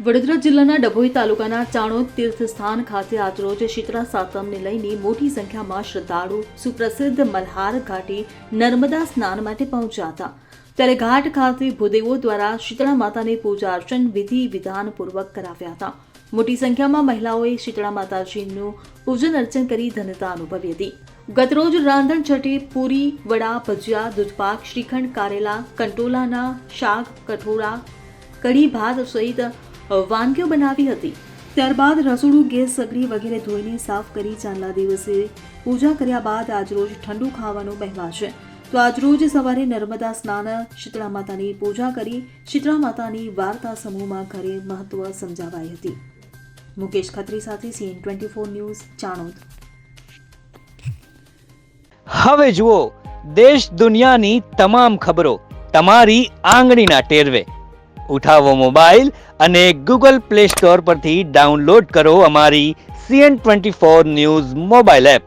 વડોદરા જિલ્લાના ડભોઈ તાલુકાના ચાણોદ તીર્થસ્થાન ખાતે આજરોજ શીતળા સાતમને લઈને મોટી સંખ્યામાં શ્રદ્ધાળુ સુપ્રસિદ્ધ મલ્હાર ઘાટે નર્મદા સ્નાન માટે પહોંચ્યા હતા। ત્યારે ઘાટ ખાતે ભૂદેવો દ્વારા શીતળા માતાને પૂજા અર્ચન વિધિ વિધાનપૂર્વક કરાવ્યા હતા। મોટી સંખ્યામાં મહિલાઓએ શીતળા માતાજીનું પૂજન અર્ચન કરી ધન્યતા અનુભવી હતી। ગતરોજ રાંધણ છઠે પૂરી, વડા, ભજીયા, દૂધપાક, શ્રીખંડ, કારેલા, કંટોલાના શાક, કઠોળા, કઢી ભાત સહિત વાનગીઓ બનાવી હતી। ત્યારબાદ રસોડું, ગેસ, સગડી વગેરે ધોઈને સાફ કરી ચાંદલા દિવસે પૂજા કર્યા બાદ આજરોજ ઠંડુ ખાવાનો વહેવાર છે। તો આજરોજ સવારે નર્મદા સ્નાન, શીતળા માતાની પૂજા કરી શીતળા માતાની વાર્તા સમૂહમાં ઘરે મહત્વ સમજાવાઈ હતી। મુકેશ ખત્રી સાથે CN24 ન્યૂઝ, ચાણોદ। હવે જુઓ દેશ દુનિયાની તમામ ખબરો તમારી આંગળીના ટેરવે। ઉઠાવો મોબાઈલ અને ગૂગલ પ્લે સ્ટોર પરથી ડાઉનલોડ કરો અમારી CN24 ન્યૂઝ મોબાઈલ એપ।